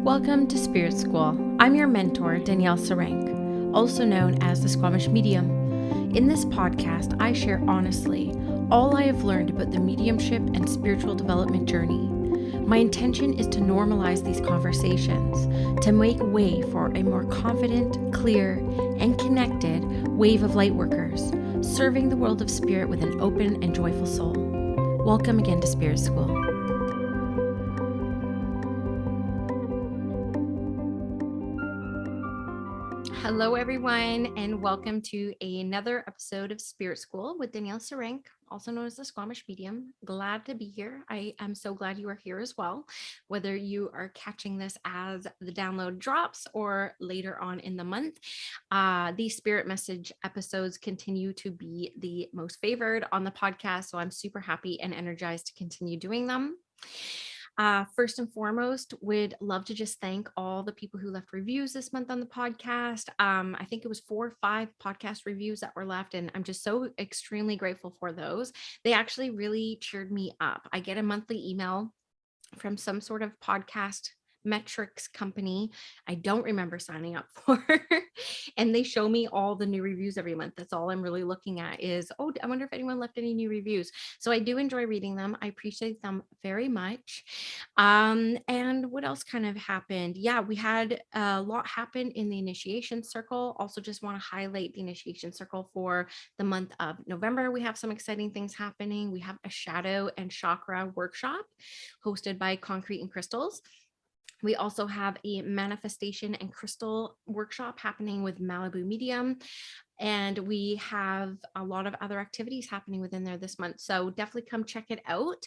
Welcome to Spirit School. I'm your mentor, Danielle Sarank, also known as the Squamish Medium. In this podcast, I share honestly all I have learned about the mediumship and spiritual development journey. My intention is to normalize these conversations, to make way for a more confident, clear, and connected wave of lightworkers, serving the world of spirit with an open and joyful soul. Welcome again to Spirit School. Hello, everyone, and welcome to another episode of Spirit School with Danielle Sarank, also known as the Squamish Medium. Glad to be here. I am so glad you are here as well, whether you are catching this as the download drops or later on in the month. These Spirit Message episodes continue to be the most favored on the podcast, so I'm super happy and energized to continue doing them. First and foremost, would love to just thank all the people who left reviews this month on the podcast. I think it was 4 or 5 podcast reviews that were left, and I'm just so extremely grateful for those. They actually really cheered me up. I get a monthly email from some sort of podcast metrics company I don't remember signing up for. And they show me all the new reviews every month. That's all I'm really looking at is, oh, I wonder if anyone left any new reviews. So I do enjoy reading them. I appreciate them very much. And what else kind of happened? Yeah, we had a lot happen in the initiation circle. Also just want to highlight the initiation circle for the month of November. We have some exciting things happening. We have a shadow and chakra workshop hosted by Concrete and Crystals. We also have a manifestation and crystal workshop happening with Malibu Medium. And we have a lot of other activities happening within there this month. So definitely come check it out.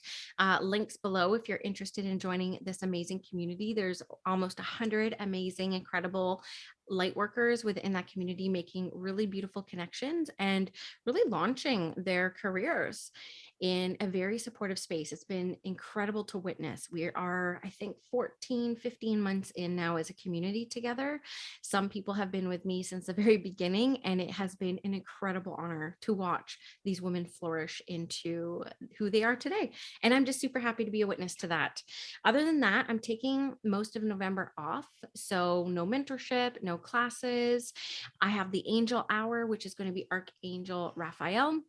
Links below if you're interested in joining this amazing community. There's almost 100 amazing, incredible light workers within that community making really beautiful connections and really launching their careers in a very supportive space. It's been incredible to witness. We are, I think, 14, 15 months in now as a community together. Some people have been with me since the very beginning, and it has been an incredible honor to watch these women flourish into who they are today. And I'm just super happy to be a witness to that. Other than that, I'm taking most of November off. So no mentorship, no classes. I have the Angel Hour, which is going to be Archangel Raphael.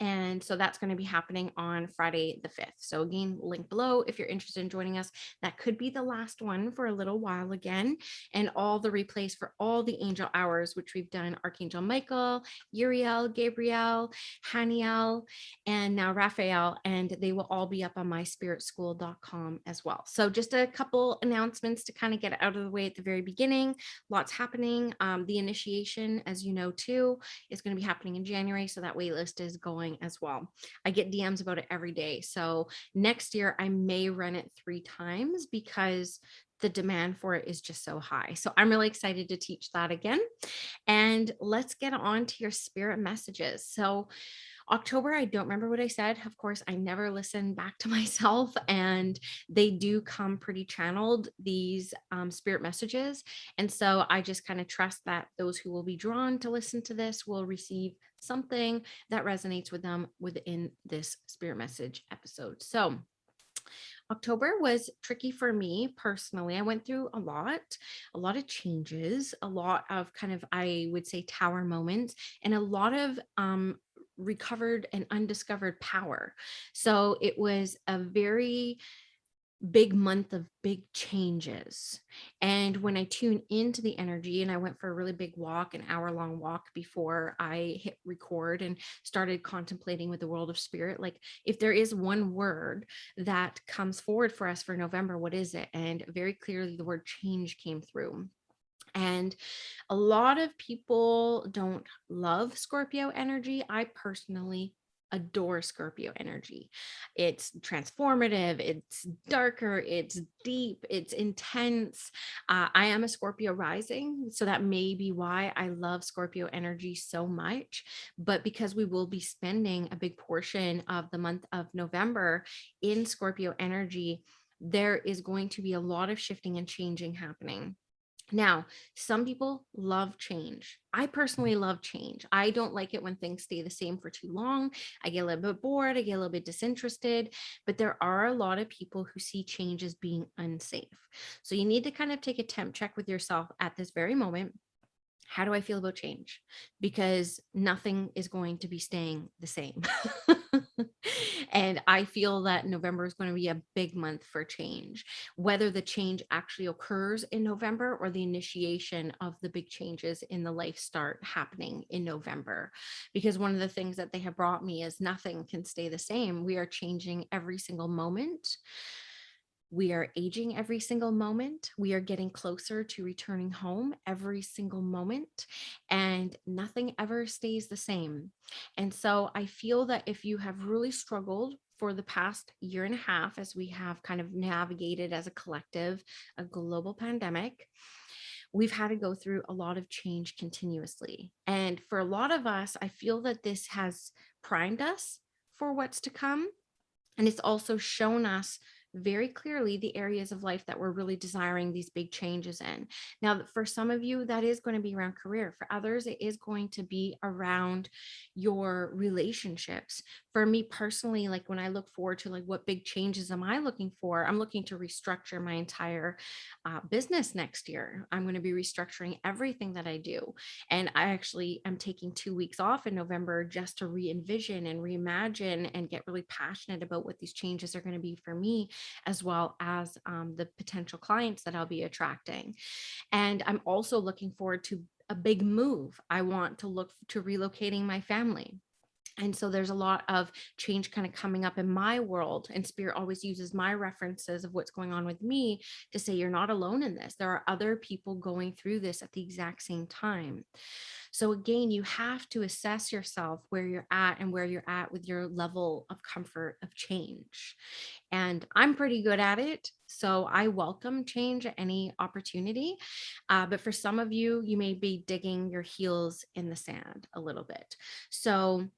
And so that's going to be happening on Friday the 5th. So again, link below if you're interested in joining us. That could be the last one for a little while again. And all the replays for all the angel hours, which we've done Archangel Michael, Uriel, Gabriel, Haniel, and now Raphael. And they will all be up on myspiritschool.com as well. So just a couple announcements to kind of get out of the way at the very beginning. Lots happening. The initiation, as you know, too, is going to be happening in January. So that wait list is going as well. I get DMs about it every day. So next year I may run it 3 times because the demand for it is just so high. So I'm really excited to teach that again. And let's get on to your spirit messages. So October, I don't remember what I said. Of course, I never listen back to myself, and they do come pretty channeled, these spirit messages. And so I just kind of trust that those who will be drawn to listen to this will receive something that resonates with them within this spirit message episode. So October was tricky for me personally. I went through a lot of changes, a lot of kind of, I would say, tower moments, and a lot of recovered and undiscovered power. So it was a very big month of big changes. And when I tune into the energy, and I went for a really big walk, an hour-long walk before I hit record and started contemplating with the world of spirit, like if there is one word that comes forward for us for November, what is it? And very clearly the word change came through. And a lot of people don't love Scorpio energy. I personally adore Scorpio energy. It's transformative, it's darker, it's deep, it's intense. I am a Scorpio rising, so that may be why I love Scorpio energy so much. But because we will be spending a big portion of the month of November in Scorpio energy, there is going to be a lot of shifting and changing happening. Now, some people love change. I personally love change. I don't like it when things stay the same for too long. I get a little bit bored, I get a little bit disinterested, but there are a lot of people who see change as being unsafe. So you need to kind of take a temp check with yourself at this very moment. How do I feel about change? Because nothing is going to be staying the same. And I feel that November is going to be a big month for change, whether the change actually occurs in November or the initiation of the big changes in the life start happening in November. Because one of the things that they have brought me is nothing can stay the same. We are changing every single moment. We are aging every single moment. We are getting closer to returning home every single moment, and nothing ever stays the same. And so I feel that if you have really struggled for the past year and a half, as we have kind of navigated as a collective, a global pandemic, we've had to go through a lot of change continuously. And for a lot of us, I feel that this has primed us for what's to come. And it's also shown us very clearly the areas of life that we're really desiring these big changes in. Now, for some of you, that is going to be around career. For others, it is going to be around your relationships. For me personally, like when I look forward to like what big changes am I looking for, I'm looking to restructure my entire business next year. I'm going to be restructuring everything that I do. And I actually am taking 2 weeks off in November just to re envision and reimagine and get really passionate about what these changes are going to be for me, as well as the potential clients that I'll be attracting. And I'm also looking forward to a big move. I want to look to relocating my family. And so there's a lot of change kind of coming up in my world. And Spirit always uses my references of what's going on with me to say, you're not alone in this. There are other people going through this at the exact same time. So again, you have to assess yourself where you're at and where you're at with your level of comfort of change. And I'm pretty good at it. So I welcome change at any opportunity. But for some of you, you may be digging your heels in the sand a little bit. So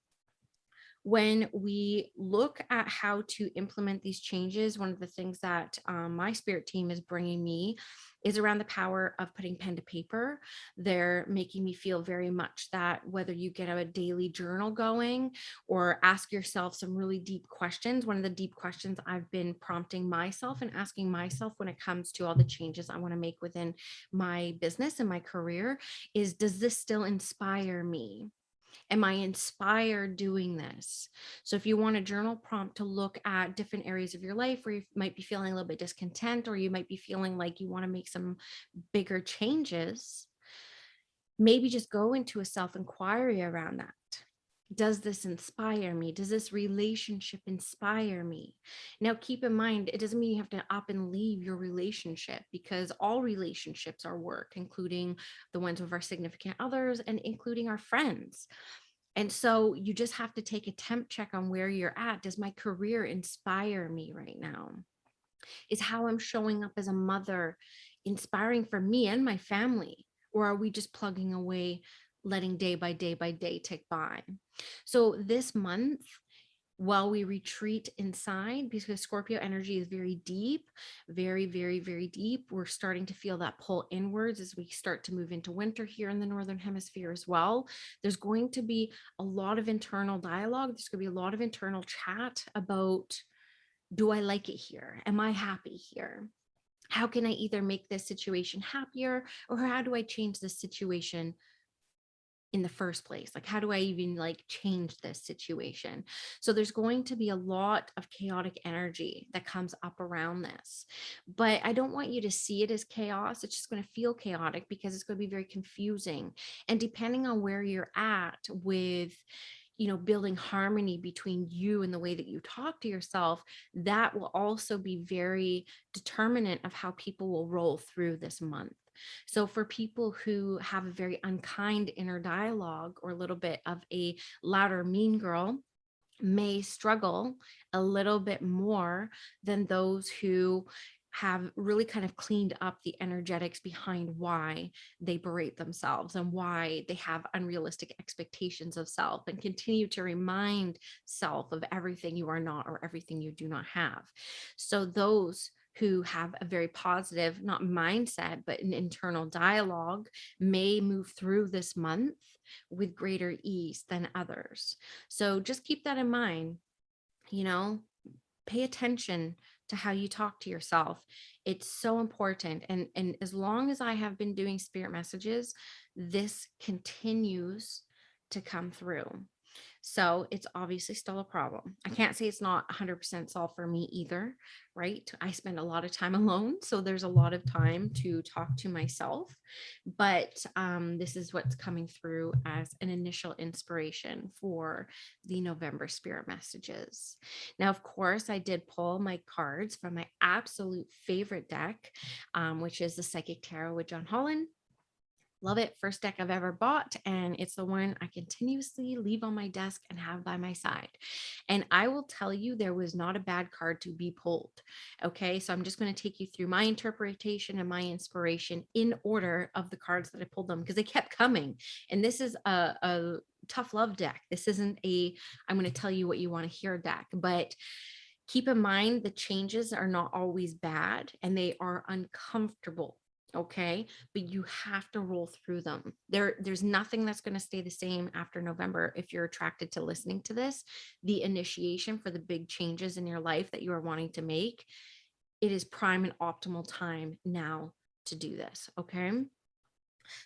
when we look at how to implement these changes, one of the things that my spirit team is bringing me is around the power of putting pen to paper. They're making me feel very much that whether you get a daily journal going or ask yourself some really deep questions, one of the deep questions I've been prompting myself and asking myself when it comes to all the changes I want to make within my business and my career is, does this still inspire me? Am I inspired doing this? So, if you want a journal prompt to look at different areas of your life where you might be feeling a little bit discontent, or you might be feeling like you want to make some bigger changes, maybe just go into a self inquiry around that. Does this inspire me? Does this relationship inspire me? Now, keep in mind, it doesn't mean you have to up and leave your relationship, because all relationships are work, including the ones with our significant others and including our friends. And so you just have to take a temp check on where you're at. Does my career inspire me right now? Is how I'm showing up as a mother inspiring for me and my family? Or are we just plugging away, letting day by day by day tick by? So this month, while we retreat inside, because Scorpio energy is very deep, very, very, very deep, we're starting to feel that pull inwards as we start to move into winter here in the Northern Hemisphere as well. There's going to be a lot of internal dialogue. There's going to be a lot of internal chat about, do I like it here? Am I happy here? How can I either make this situation happier, or how do I change this situation in the first place? Like, how do I even like change this situation? So there's going to be a lot of chaotic energy that comes up around this, but I don't want you to see it as chaos. It's just going to feel chaotic because it's going to be very confusing. And depending on where you're at with, building harmony between you and the way that you talk to yourself, that will also be very determinant of how people will roll through this month. So, for people who have a very unkind inner dialogue, or a little bit of a louder mean girl, may struggle a little bit more than those who have really kind of cleaned up the energetics behind why they berate themselves and why they have unrealistic expectations of self, and continue to remind self of everything you are not or everything you do not have. So those who have a very positive, not mindset, but an internal dialogue may move through this month with greater ease than others. So just keep that in mind, you know, pay attention to how you talk to yourself. It's so important. And as long as I have been doing spirit messages, this continues to come through. So it's obviously still a problem. I can't say it's not 100% solved for me either, right? I spend a lot of time alone. So there's a lot of time to talk to myself. But this is what's coming through as an initial inspiration for the November spirit messages. Now, of course, I did pull my cards from my absolute favorite deck, which is the Psychic Tarot with John Holland. Love it. First deck I've ever bought. And it's the one I continuously leave on my desk and have by my side. And I will tell you, there was not a bad card to be pulled. Okay. So I'm just going to take you through my interpretation and my inspiration in order of the cards that I pulled them because they kept coming. And this is a tough love deck. This isn't I'm going to tell you what you want to hear deck, but keep in mind the changes are not always bad and they are uncomfortable. Okay. But you have to roll through them. There's nothing that's going to stay the same after November. If you're attracted to listening to this, the initiation for the big changes in your life that you are wanting to make, it is prime and optimal time now to do this. Okay.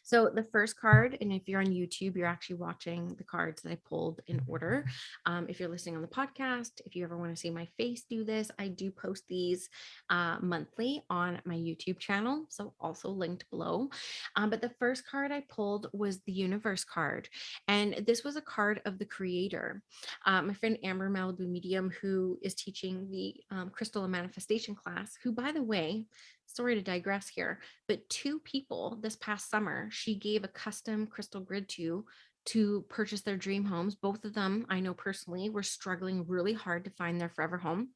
So the first card, and if you're on YouTube, you're actually watching the cards that I pulled in order. If you're listening on the podcast, if you ever want to see my face do this, I do post these monthly on my YouTube channel. So also linked below. But the first card I pulled was the Universe card. And this was a card of the creator. My friend Amber Malibu Medium, who is teaching the Crystal and Manifestation class, who, by the way, sorry to digress here, but 2 people this past summer, she gave a custom crystal grid to purchase their dream homes. Both of them, I know personally, were struggling really hard to find their forever home.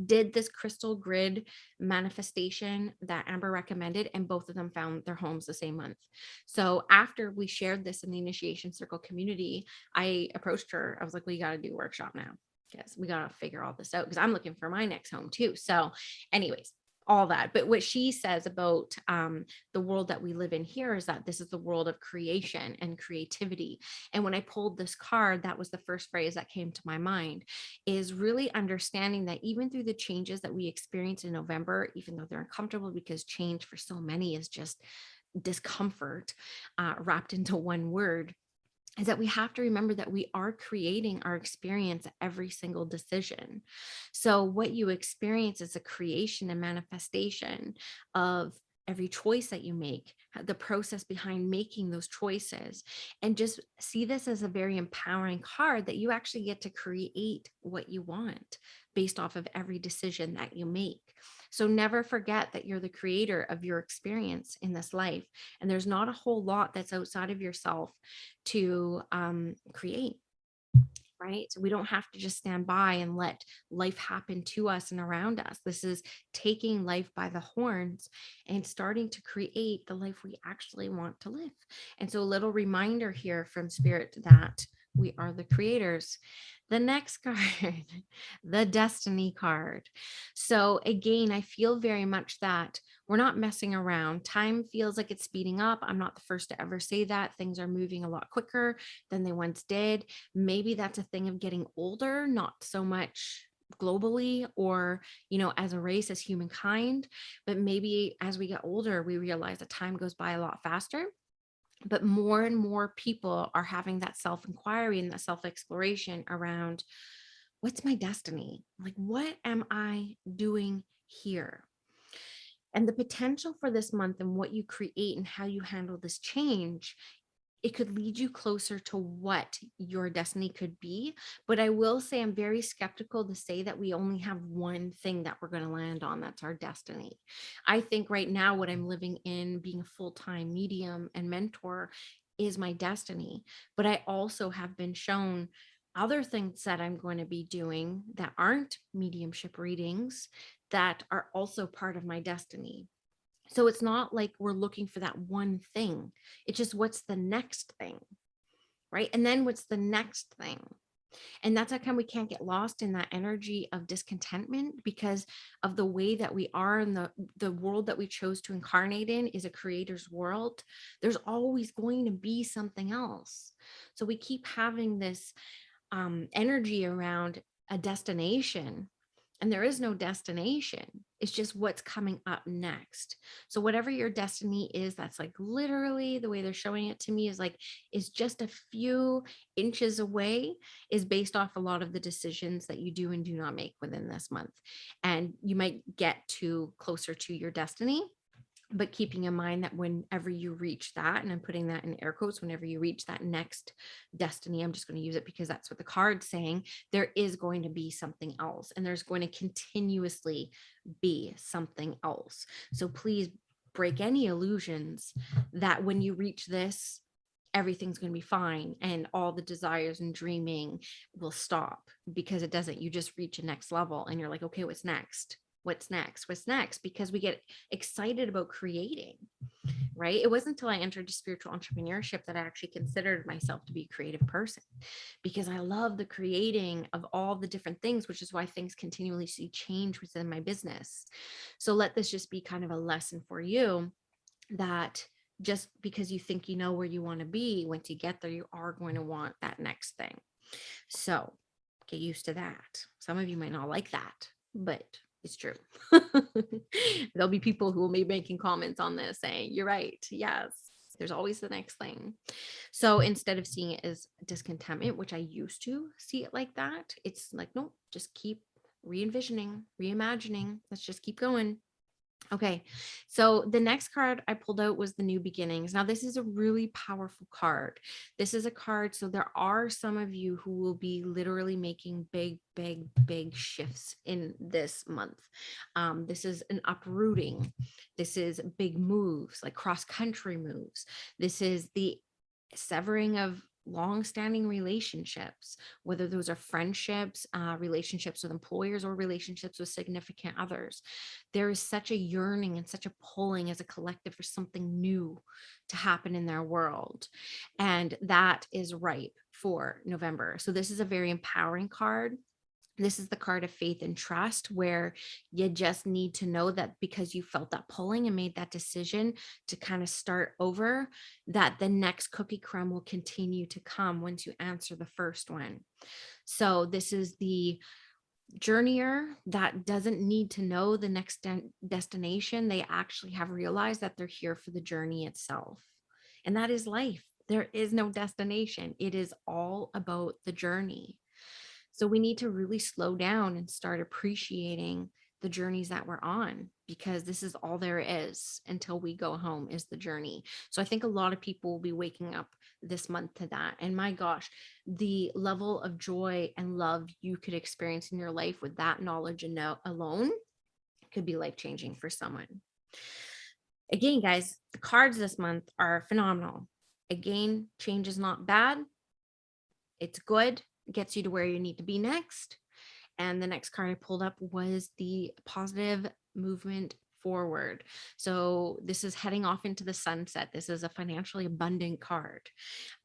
Did this crystal grid manifestation that Amber recommended, and both of them found their homes the same month. So after we shared this in the Initiation Circle community, I approached her. I was like, we got to do a workshop now because we got to figure all this out because I'm looking for my next home too. So anyways, all that. But what she says about the world that we live in here is that this is the world of creation and creativity. And when I pulled this card, that was the first phrase that came to my mind, is really understanding that even through the changes that we experience in November, even though they're uncomfortable because change for so many is just discomfort wrapped into one word, is that we have to remember that we are creating our experience at every single decision. So what you experience is a creation and manifestation of every choice that you make, the process behind making those choices, and just see this as a very empowering card that you actually get to create what you want based off of every decision that you make. So never forget that you're the creator of your experience in this life. And there's not a whole lot that's outside of yourself to create, right? So we don't have to just stand by and let life happen to us and around us. This is taking life by the horns and starting to create the life we actually want to live. And so a little reminder here from Spirit that we are the creators. The next card, the Destiny card. So again, I feel very much that we're not messing around. Time feels like it's speeding up. I'm not the first to ever say that. Things are moving a lot quicker than they once did. Maybe that's a thing of getting older, not so much globally or, as a race, as humankind, but maybe as we get older, we realize that time goes by a lot faster. But more and more people are having that self-inquiry and that self-exploration around, what's my destiny? Like, what am I doing here? And the potential for this month and what you create and how you handle this change, it could lead you closer to what your destiny could be. But I will say I'm very skeptical to say that we only have one thing that we're going to land on. That's our destiny. I think right now what I'm living in, being a full-time medium and mentor, is my destiny. But I also have been shown other things that I'm going to be doing that aren't mediumship readings that are also part of my destiny. So it's not like we're looking for that one thing. It's just what's the next thing, right? And then what's the next thing? And that's how come we can't get lost in that energy of discontentment, because of the way that we are in the world that we chose to incarnate in is a creator's world. There's always going to be something else. So we keep having this energy around a destination, and there is no destination. It's just what's coming up next. So whatever your destiny is, that's like literally the way they're showing it to me is like is just a few inches away, is based off a lot of the decisions that you do and do not make within this month. And you might get to closer to your destiny, but keeping in mind that whenever you reach that, and I'm putting that in air quotes, whenever you reach that next destiny, I'm just going to use it because that's what the card's saying, there is going to be something else, and there's going to continuously be something else. So please break any illusions that when you reach this, everything's going to be fine and all the desires and dreaming will stop, because it doesn't. You just reach a next level and you're like, okay, what's next? What's next? What's next? Because we get excited about creating, right? It wasn't until I entered spiritual entrepreneurship that I actually considered myself to be a creative person, because I love the creating of all the different things, which is why things continually see change within my business. So let this just be kind of a lesson for you that just because you think you know where you want to be, once you get there, you are going to want that next thing. So get used to that. Some of you might not like that, but it's true. There'll be people who will be making comments on this saying, you're right. Yes, there's always the next thing. So instead of seeing it as discontentment, which I used to see it like that, it's like, no, just keep re-envisioning, reimagining. Let's just keep going. Okay, so the next card I pulled out was the New Beginnings. Now, this is a really powerful card. This is a card, so there are some of you who will be literally making big, big, big shifts in this month. This is an uprooting. This is big moves, like cross-country moves. This is the severing of long-standing relationships, whether those are friendships, relationships with employers, or relationships with significant others. There is such a yearning and such a pulling as a collective for something new to happen in their world, and that is ripe for November. So this is a very empowering card. This is the card of faith and trust, where you just need to know that because you felt that pulling and made that decision to kind of start over, that the next cookie crumb will continue to come once you answer the first one. So this is the journeyer that doesn't need to know the next destination. They actually have realized that they're here for the journey itself. And that is life. There is no destination. It is all about the journey. So we need to really slow down and start appreciating the journeys that we're on, because this is all there is until we go home, is the journey. So I think a lot of people will be waking up this month to that. And my gosh, the level of joy and love you could experience in your life with that knowledge and alone could be life changing for someone. Again, guys, the cards this month are phenomenal. Again, change is not bad. It's good. It gets you to where you need to be next. And the next card I pulled up was the positive movement forward. So this is heading off into the sunset. This is a financially abundant card.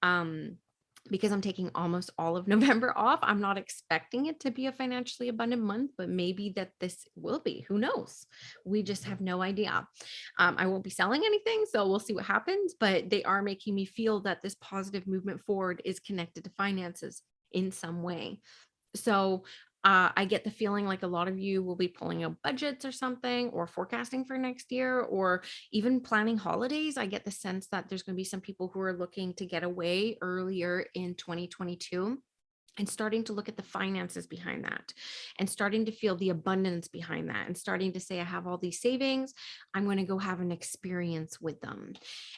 Because I'm taking almost all of November off, I'm not expecting it to be a financially abundant month, but maybe that this will be. Who knows? We just have no idea. I won't be selling anything, so we'll see what happens, but they are making me feel that this positive movement forward is connected to finances in some way. So I get the feeling like a lot of you will be pulling out budgets or something, or forecasting for next year, or even planning holidays. I get the sense that there's going to be some people who are looking to get away earlier in 2022, and starting to look at the finances behind that, and starting to feel the abundance behind that, and starting to say, I have all these savings, I'm going to go have an experience with them.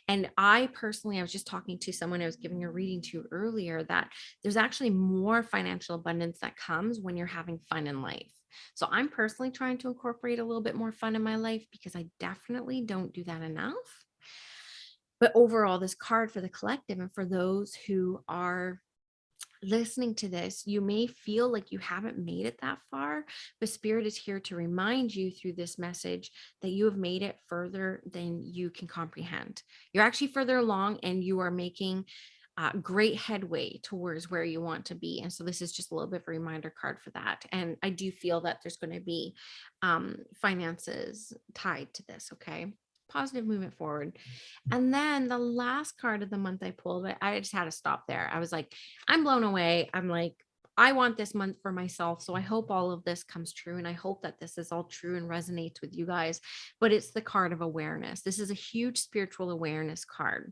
And I personally, I was just talking to someone I was giving a reading to earlier, that there's actually more financial abundance that comes when you're having fun in life. So I'm personally trying to incorporate a little bit more fun in my life, because I definitely don't do that enough. But overall, this card for the collective and for those who are listening to this, you may feel like you haven't made it that far, but Spirit is here to remind you through this message that you have made it further than you can comprehend. You're actually further along, and you are making great headway towards where you want to be. And so this is just a little bit of a reminder card for that. And I do feel that there's going to be finances tied to this. Okay. Positive movement forward. And then the last card of the month I pulled, I just had to stop there. I was like, I'm blown away. I'm like, I want this month for myself. So I hope all of this comes true. And I hope that this is all true and resonates with you guys. But it's the card of awareness. This is a huge spiritual awareness card.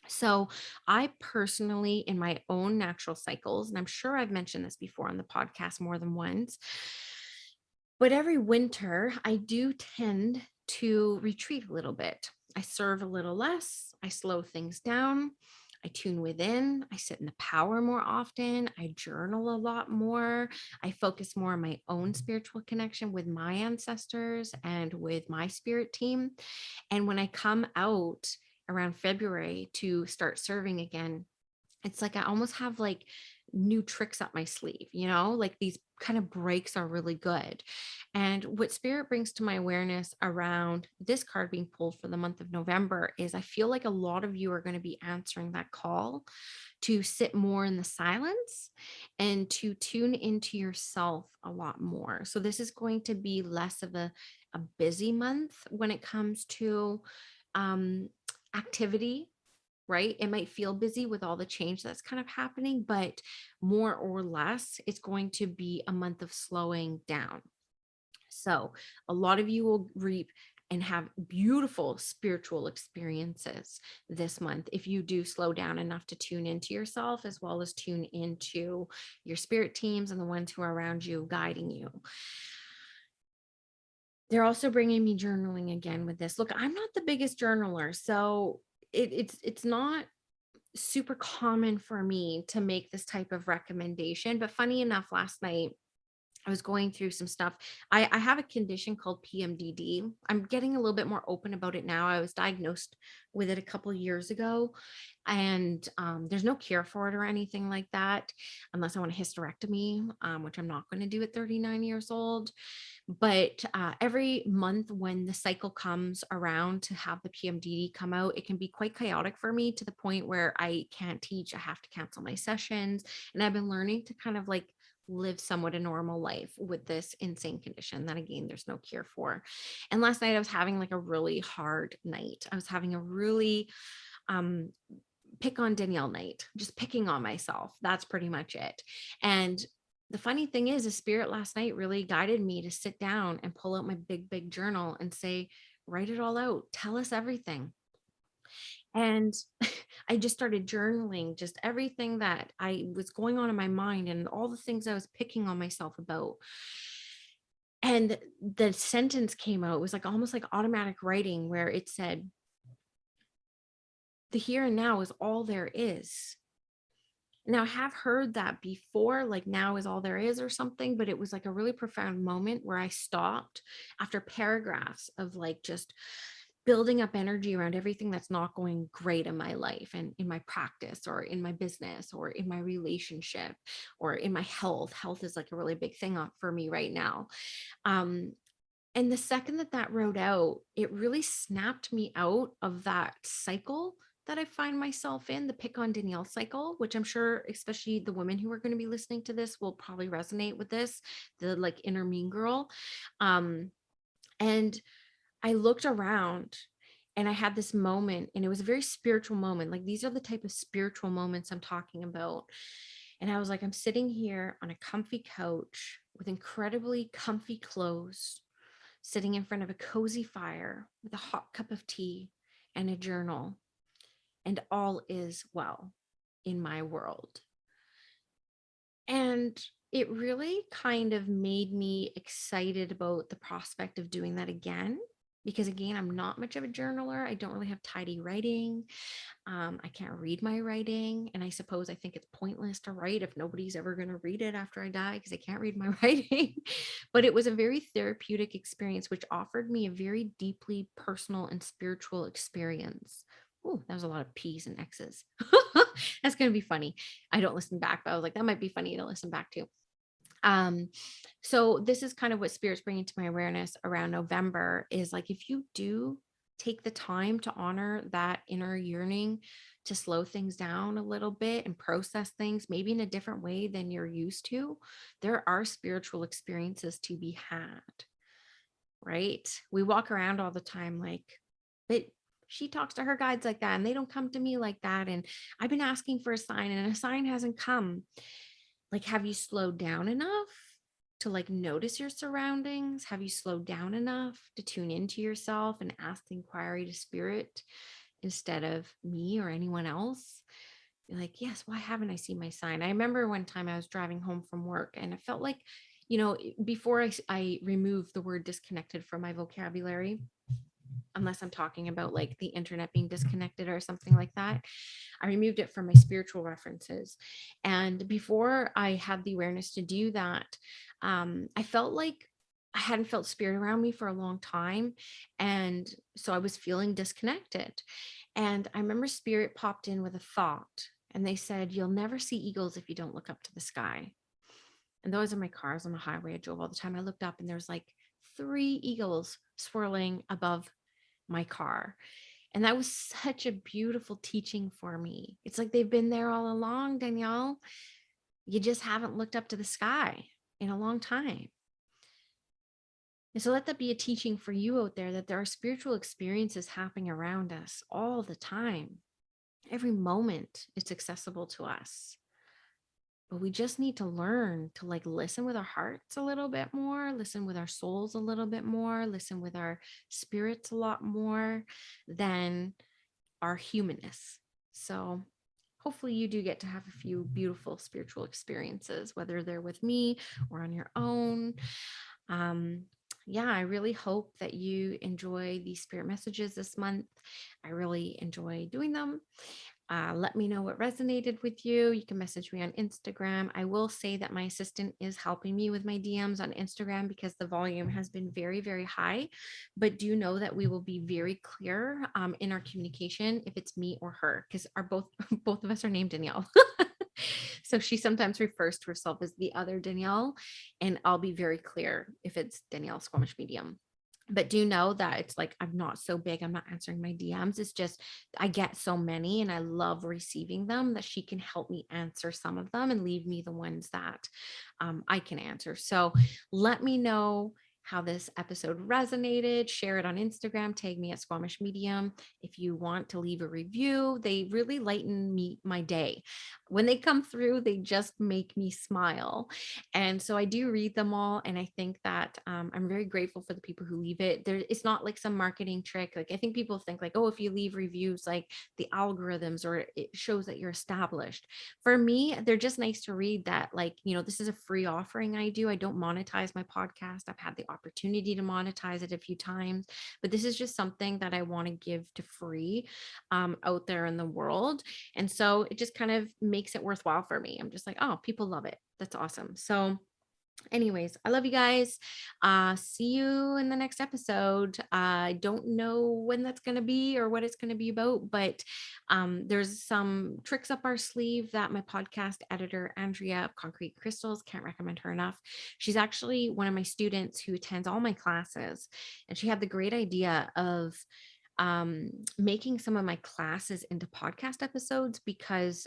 So, I personally, in my own natural cycles, and I'm sure I've mentioned this before on the podcast more than once, but every winter I do tend to retreat a little bit. I serve a little less, I slow things down, I tune within, I sit in the power more often, I journal a lot more, I focus more on my own spiritual connection with my ancestors and with my spirit team. And when I come out around February to start serving again, it's like I almost have like new tricks up my sleeve, like these kind of breaks are really good. And what spirit brings to my awareness around this card being pulled for the month of November is I feel like a lot of you are going to be answering that call to sit more in the silence and to tune into yourself a lot more. So this is going to be less of a busy month when it comes to um activity, right? It might feel busy with all the change that's kind of happening, but more or less, it's going to be a month of slowing down. So, a lot of you will reap and have beautiful spiritual experiences this month if you do slow down enough to tune into yourself as well as tune into your spirit teams and the ones who are around you guiding you. They're also bringing me journaling again with this. Look, I'm not the biggest journaler, so it's not super common for me to make this type of recommendation. But funny enough, last night I was going through some stuff. I have a condition called PMDD. I'm getting a little bit more open about it now. I was diagnosed with it a couple of years ago, and there's no cure for it or anything like that, unless I want a hysterectomy, which I'm not going to do at 39 years old. But every month when the cycle comes around to have the PMDD come out, it can be quite chaotic for me to the point where I can't teach. I have to cancel my sessions. And I've been learning to kind of like live somewhat a normal life with this insane condition that again there's no cure for. And last night I was having like a really hard night. I was having a really um pick on Danielle night, just picking on myself. That's pretty much it. And the funny thing is, the spirit last night really guided me to sit down and pull out my big journal and say, write it all out. Tell us everything. And I just started journaling just everything that I was going on in my mind and all the things I was picking on myself about. And the sentence came out, it was like almost like automatic writing where it said, the here and now is all there is. Now, I have heard that before, like now is all there is or something, but it was like a really profound moment where I stopped after paragraphs of like just building up energy around everything that's not going great in my life and in my practice or in my business or in my relationship or in my health. Health is like a really big thing for me right now. Um, and the second that that wrote out, it really snapped me out of that cycle that I find myself in, the pick on Danielle cycle, which I'm sure, especially the women who are going to be listening to this, will probably resonate with this, the like inner mean girl. And I looked around and I had this moment, and it was a very spiritual moment. Like these are the type of spiritual moments I'm talking about. And I was like, I'm sitting here on a comfy couch with incredibly comfy clothes, sitting in front of a cozy fire with a hot cup of tea and a journal, and all is well in my world. And it really kind of made me excited about the prospect of doing that again. Because again, I'm not much of a journaler. I don't really have tidy writing. I can't read my writing. And I suppose I think it's pointless to write if nobody's ever going to read it after I die because I can't read my writing. But it was a very therapeutic experience, which offered me a very deeply personal and spiritual experience. Oh, that was a lot of P's and X's. That's going to be funny. I don't listen back, but I was like, that might be funny to listen back to. So this is kind of what spirit's bringing to my awareness around November is like, if you do take the time to honor that inner yearning, to slow things down a little bit and process things maybe in a different way than you're used to, there are spiritual experiences to be had, right? We walk around all the time like, but she talks to her guides like that and they don't come to me like that. And I've been asking for a sign and a sign hasn't come. Like, have you slowed down enough to like notice your surroundings? Have you slowed down enough to tune into yourself and ask the inquiry to spirit instead of me or anyone else? You're like, yes, why haven't I seen my sign? I remember one time I was driving home from work and I felt like, before I removed the word disconnected from my vocabulary, unless I'm talking about like the internet being disconnected or something like that, I removed it from my spiritual references. And before I had the awareness to do that, I felt like I hadn't felt spirit around me for a long time. And so I was feeling disconnected. And I remember spirit popped in with a thought and they said, "You'll never see eagles if you don't look up to the sky." And those are my cars on the highway. I drove all the time. I looked up and there's like 3 eagles swirling above my car. And that was such a beautiful teaching for me. It's like they've been there all along, Danielle. You just haven't looked up to the sky in a long time. And so let that be a teaching for you out there that there are spiritual experiences happening around us all the time. Every moment it's accessible to us. But we just need to learn to like listen with our hearts a little bit more, listen with our souls a little bit more, listen with our spirits a lot more than our humanness. So hopefully you do get to have a few beautiful spiritual experiences, whether they're with me or on your own. Um, yeah, I really hope that you enjoy these spirit messages this month. I really enjoy doing them. Let me know what resonated with you. You can message me on Instagram. I will say that my assistant is helping me with my DMs on Instagram because the volume has been very, very high. But do know that we will be very clear in our communication if it's me or her, because our both of us are named Danielle. So she sometimes refers to herself as the other Danielle, and I'll be very clear if it's Danielle Squamish Medium. But do know that it's like I'm not so big. I'm not answering my DMs. It's just I get so many and I love receiving them that she can help me answer some of them and leave me the ones that I can answer. So let me know how this episode resonated. Share it on Instagram. Tag me at Squamish Medium. If you want to leave a review, they really lighten me my day. When they come through, they just make me smile. And so I do read them all. And I think that I'm very grateful for the people who leave it. It's not like some marketing trick. Like I think people think like, oh, if you leave reviews, like the algorithms or it shows that you're established. For me, they're just nice to read that, like, this is a free offering I do. I don't monetize my podcast. I've had the opportunity to monetize it a few times, but this is just something that I want to give to free out there in the world. And so it just kind of makes it worthwhile for me. I'm just like, oh, people love it. That's awesome. So anyways, I love you guys. See you in the next episode. I don't know when that's going to be or what it's going to be about, but there's some tricks up our sleeve that my podcast editor, Andrea of Concrete Crystals, can't recommend her enough. She's actually one of my students who attends all my classes, and she had the great idea of making some of my classes into podcast episodes because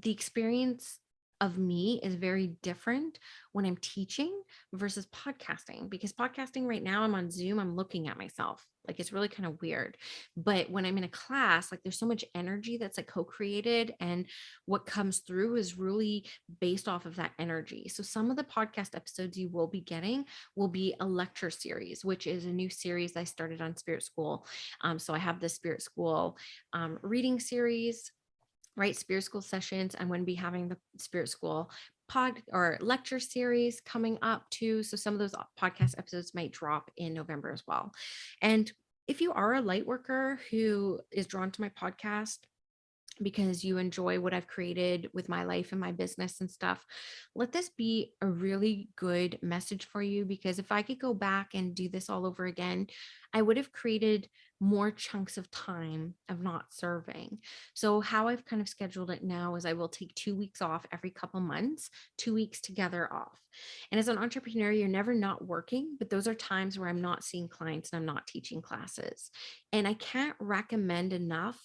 the experience of me is very different when I'm teaching versus podcasting, because podcasting right now I'm on Zoom, I'm looking at myself. Like it's really kind of weird. But when I'm in a class, like there's so much energy that's like co-created, and what comes through is really based off of that energy. So some of the podcast episodes you will be getting will be a lecture series, which is a new series I started on Spirit School. So I have the Spirit School reading series, right? Spirit School sessions. I'm going to be having the Spirit School pod or lecture series coming up too. So some of those podcast episodes might drop in November as well. And if you are a light worker who is drawn to my podcast because you enjoy what I've created with my life and my business and stuff, let this be a really good message for you. Because if I could go back and do this all over again, I would have created more chunks of time of not serving. So how I've kind of scheduled it now is I will take 2 weeks off every couple months, 2 weeks together off. And as an entrepreneur, you're never not working, but those are times where I'm not seeing clients and I'm not teaching classes. And I can't recommend enough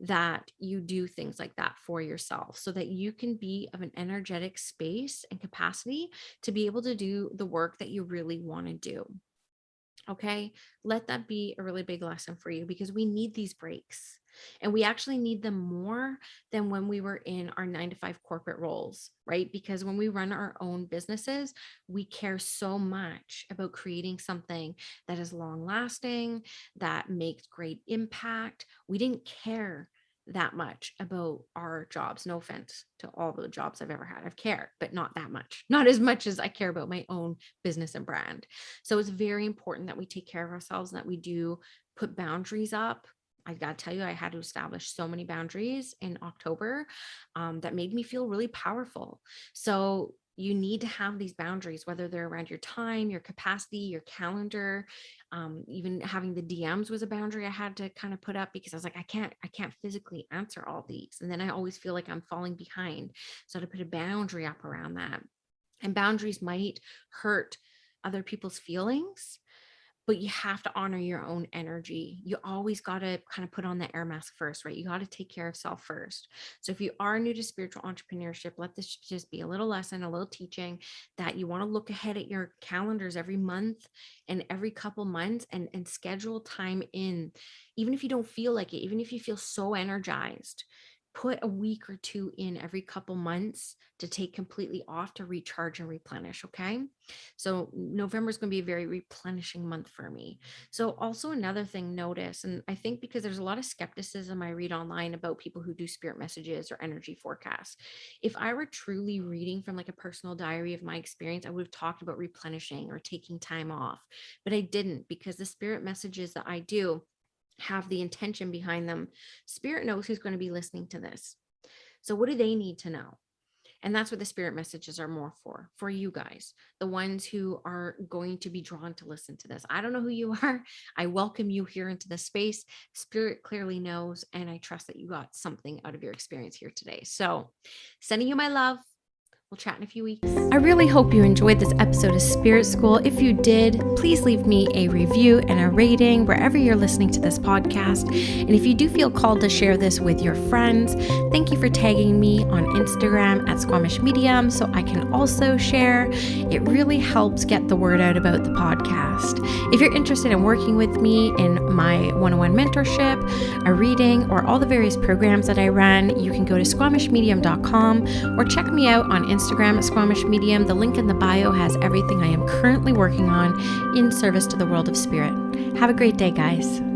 that you do things like that for yourself so that you can be of an energetic space and capacity to be able to do the work that you really want to do. Okay. Let that be a really big lesson for you because we need these breaks and we actually need them more than when we were in our 9 to 5 corporate roles, right? Because when we run our own businesses, we care so much about creating something that is long lasting, that makes great impact. We didn't care that much about our jobs. No offense to all the jobs I've ever had. I've cared, but not that much, not as much as I care about my own business and brand. So it's very important that we take care of ourselves and that we do put boundaries up. I got to tell you, I had to establish so many boundaries in October that made me feel really powerful. So you need to have these boundaries, whether they're around your time, your capacity, your calendar. Even having the DMs was a boundary I had to kind of put up because I was like, I can't physically answer all these. And then I always feel like I'm falling behind. So to put a boundary up around that. And boundaries might hurt other people's feelings, but you have to honor your own energy. You always got to kind of put on the air mask first, right? You got to take care of self first. So if you are new to spiritual entrepreneurship, let this just be a little lesson, a little teaching that you want to look ahead at your calendars every month and every couple months and schedule time in, even if you don't feel like it, even if you feel so energized. Put a week or two in every couple months to take completely off to recharge and replenish. Okay. So November is going to be a very replenishing month for me. So also another thing, notice, and I think because there's a lot of skepticism I read online about people who do spirit messages or energy forecasts. If I were truly reading from like a personal diary of my experience, I would have talked about replenishing or taking time off, but I didn't because the spirit messages that I do have the intention behind them. Spirit knows who's going to be listening to this. So what do they need to know? And that's what the spirit messages are more for you guys, the ones who are going to be drawn to listen to this. I don't know who you are. I welcome you here into the space. Spirit clearly knows, and I trust that you got something out of your experience here today. So sending you my love. We'll chat in a few weeks. I really hope you enjoyed this episode of Spirit School. If you did, please leave me a review and a rating wherever you're listening to this podcast. And if you do feel called to share this with your friends, thank you for tagging me on Instagram at Squamish Medium so I can also share. It really helps get the word out about the podcast. If you're interested in working with me in my one-on-one mentorship, a reading, or all the various programs that I run, you can go to squamishmedium.com or check me out on Instagram at Squamish Medium. The link in the bio has everything I am currently working on in service to the world of spirit. Have a great day, guys.